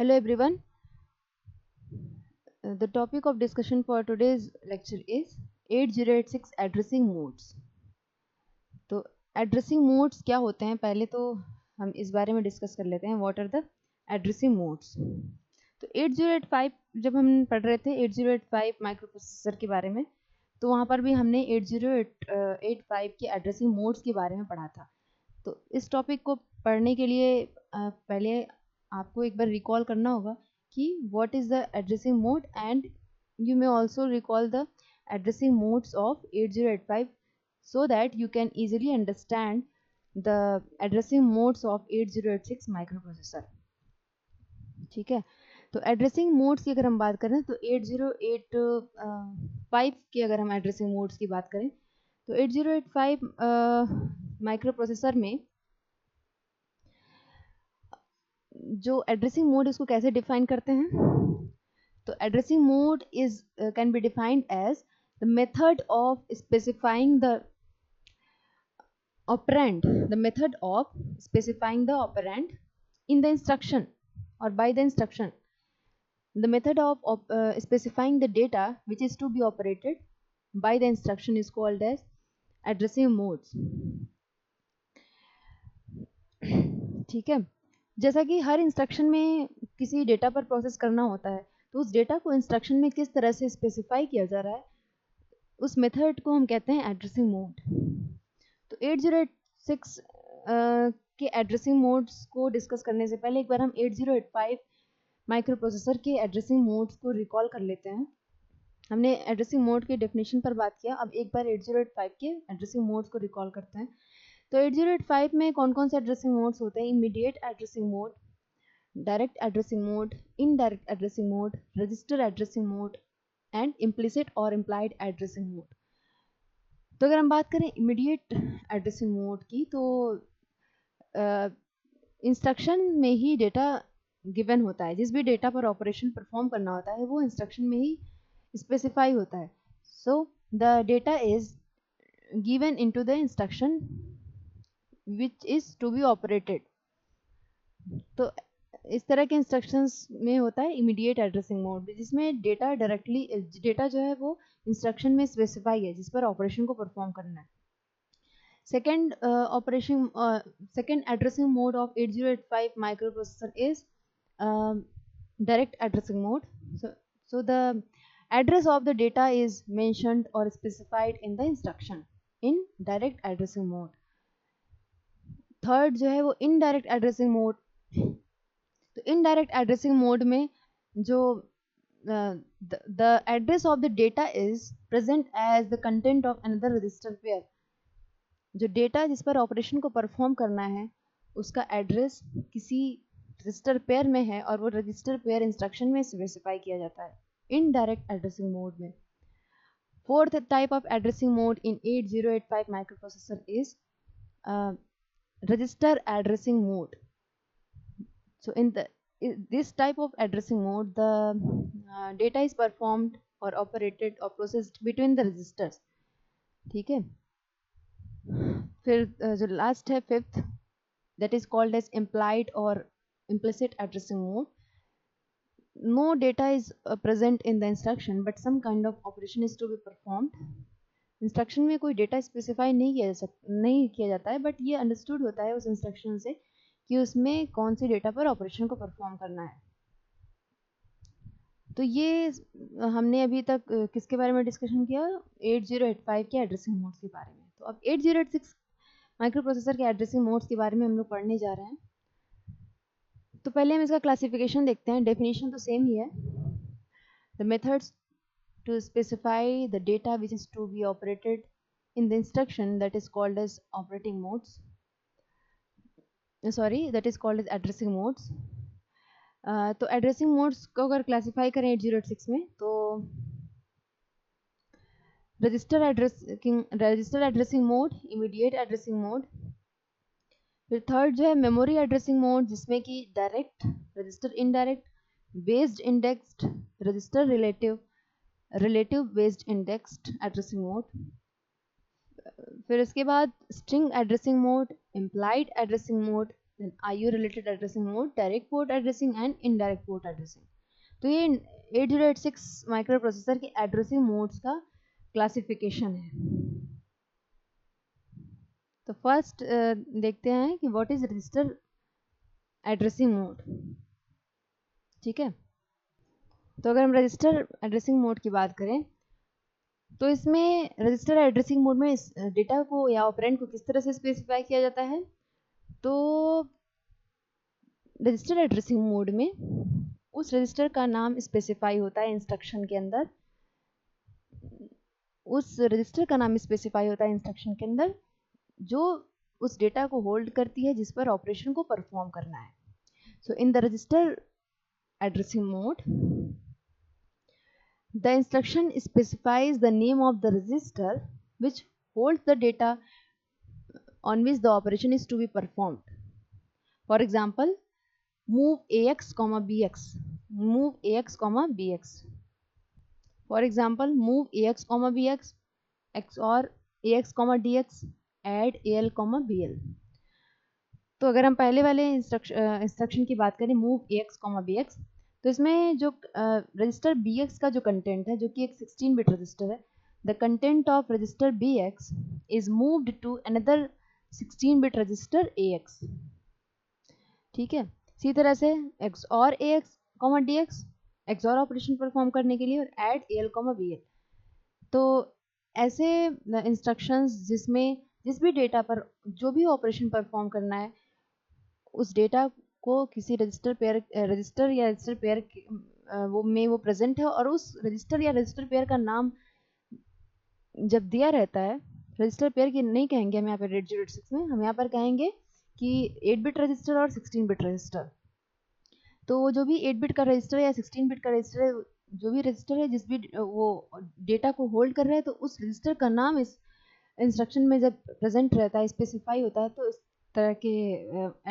Hello everyone. The topic of discussion for today's lecture is 8086 addressing modes. तो addressing modes क्या होते हैं, पहले तो हम इस बारे में डिस्कस कर लेते हैं. What are the addressing modes? तो 8085 जब हम पढ़ रहे थे 8085 माइक्रो प्रोसेसर के बारे में, तो वहाँ पर भी हमने 8085 के एड्रेसिंग मोड्स के बारे में पढ़ा था. तो इस टॉपिक को पढ़ने के लिए पहले आपको एक बार रिकॉल करना होगा कि what is the addressing mode, and you may also recall the addressing modes of 8085 so that you can easily understand the addressing modes of 8086 microprocessor. ठीक है, तो एड्रेसिंग मोड्स की अगर हम बात करें तो 8085 की अगर हम एड्रेसिंग मोड्स की बात करें तो 8085 माइक्रो प्रोसेसर में जो एड्रेसिंग मोड इसको कैसे डिफाइन करते हैं? तो addressing mode is can be defined as the method of specifying the operand, the method of specifying the operand in the instruction or by the instruction. The method of specifying the data which is to be operated by the instruction is called as addressing modes. ठीक है, जैसा कि हर instruction में किसी data पर process करना होता है, तो उस डेटा को इंस्ट्रक्शन में किस तरह से स्पेसिफाई किया जा रहा है, उस मेथड को हम कहते हैं एड्रेसिंग मोड. तो 8086 के एड्रेसिंग मोड्स को डिस्कस करने से पहले एक बार हम 8085 माइक्रो प्रोसेसर के एड्रेसिंग मोड्स को रिकॉल कर लेते हैं. हमने एड्रेसिंग मोड के डेफिनेशन पर बात किया, अब एक बार 8085 के एड्रेसिंग मोड्स को रिकॉल करते हैं. तो 8085 में कौन कौन से एड्रेसिंग मोड्स होते हैं? Immediate addressing mode, direct addressing mode, indirect addressing mode, register addressing mode and implicit और इम्प्लाइड एड्रेसिंग मोड. तो अगर हम बात करें इमीडिएट एड्रेसिंग मोड की, तो इंस्ट्रक्शन में ही डेटा गिवन होता है. जिस भी डेटा पर ऑपरेशन परफॉर्म करना होता है वो इंस्ट्रक्शन में ही स्पेसिफाई होता है. So the data is given into the instruction which is to be operated. तो इस तरह के इंस्ट्रक्शंस में होता है इमीडिएट एड्रेसिंग मोड, जिसमें डेटा डायरेक्टली डेटा जो है वो इंस्ट्रक्शन में स्पेसिफाई है जिस पर ऑपरेशन को परफॉर्म करना है. Second second addressing mode of 8085 microprocessor is direct addressing mode. So the address of the data is mentioned or specified in the instruction in direct addressing mode. Third जो है वो indirect addressing mode. तो indirect addressing mode में जो the address of the data is present as the content of another register pair. जो data जिस पर operation को परफॉर्म करना है उसका एड्रेस किसी रजिस्टर पेयर में है और वो रजिस्टर पेयर इंस्ट्रक्शन में स्पेसिफाई किया जाता है इनडायरेक्ट एड्रेसिंग मोड में. Fourth type of addressing mode in 8085 microprocessor is register addressing mode. So in this type of addressing mode the data is performed or operated or processed between the registers. ठीक है, फिर जो last है fifth, that is called as implied और implicit addressing mode. No data is present in the instruction but some kind of operation is to be performed. Instruction में कोई data specify नहीं किया जाता है, बट ये अंडरस्टूड होता है उस इंस्ट्रक्शन से कि उसमें कौन सी डेटा पर ऑपरेशन को परफॉर्म करना है. तो ये हमने अभी तक किसके बारे में डिस्कशन किया? 8085 के एड्रेसिंग मोड्स के बारे में. तो अब 8086 माइक्रो प्रोसेसर के एड्रेसिंग मोड्स के बारे में हम लोग पढ़ने जा रहे हैं. तो पहले हम इसका क्लासिफिकेशन देखते हैं. डेफिनेशन तो सेम ही है. The methods to specify the data which is to be operated in the instruction that is called as operating modes, sorry that is called as addressing modes. तो एड्रेसिंग मोड्स को अगर classify करें 8086 में, तो register addressing mode, immediate addressing mode, फिर third जो है memory addressing mode जिसमें कि direct, register indirect, based indexed, register relative based indexed addressing mode. फिर इसके बाद string addressing mode, implied addressing mode, then IO related addressing mode, direct port addressing and indirect port addressing. तो ये 8086 microprocessor के addressing modes का classification है। तो first देखते हैं कि what is register addressing mode. ठीक है, तो अगर हम रजिस्टर एड्रेसिंग मोड की बात करें तो इसमें रजिस्टर एड्रेसिंग मोड में इस डेटा को या ऑपरेंड को किस तरह से स्पेसिफाई किया जाता है। तो रजिस्टर एड्रेसिंग मोड में उस रजिस्टर का नाम स्पेसिफाई होता है इंस्ट्रक्शन के अंदर, उस रजिस्टर का नाम स्पेसिफाई होता है इंस्ट्रक्शन के अंदर जो उस डेटा को होल्ड करती है जिस पर ऑपरेशन को परफॉर्म करना है। So in the register addressing mode the instruction specifies the name of the register which holds the data on which the operation is to be performed. For example, move AX, BX, move AX, BX. For example, move AX, BX, XOR AX, DX, add AL, BL. तो अगर हम पहले वाले instruction की बात करें move AX, BX, तो इसमें जो रजिस्टर BX का जो कंटेंट है जो कि एक 16 बिट रजिस्टर है, the content of register BX is moved to another 16 bit register AX। ठीक है, इसी तरह से XOR AX, DX, XOR operation perform करने के लिए, और ऐड AL, BL। तो ऐसे इंस्ट्रक्शंस जिसमें जिस भी डेटा पर जो भी ऑपरेशन परफॉर्म करना है उस डेटा को किसी रजिस्टर या रजिस्टर पेयर वो प्रेजेंट है, और उस रजिस्टर या रजिस्टर पेयर का नाम जब दिया रहता है, रजिस्टर पेयर की नहीं कहेंगे हम यहाँ पर 8086 में, हम यहाँ पर कहेंगे कि 8 बिट रजिस्टर और 16 बिट रजिस्टर। तो जो भी 8 बिट का रजिस्टर या 16 बिट का रजिस्टर है, जो भी रजिस्टर है जिस भी वो डेटा को होल्ड कर रहा है, तो उस रजिस्टर का नाम इस इंस्ट्रक्शन में जब प्रेजेंट रहता है, स्पेसिफाई होता है, तो इस तरह के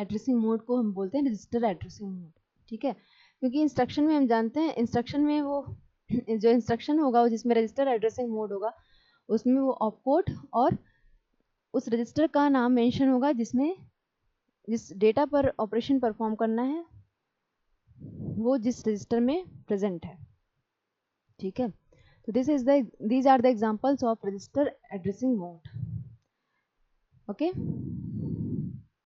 एड्रेसिंग मोड को हम बोलते हैं रजिस्टर एड्रेसिंग मोड। ठीक है, क्योंकि इंस्ट्रक्शन में हम जानते हैं इंस्ट्रक्शन में वो जो इंस्ट्रक्शन होगा जिसमें रजिस्टर एड्रेसिंग मोड होगा उसमें वो ऑपकोड और उस रजिस्टर का नाम मेंशन होगा जिसमें जिस डेटा पर ऑपरेशन परफॉर्म करना है वो जिस रजिस्टर में प्रेजेंट है। ठीक है, तो these are the examples of register addressing mode. Okay,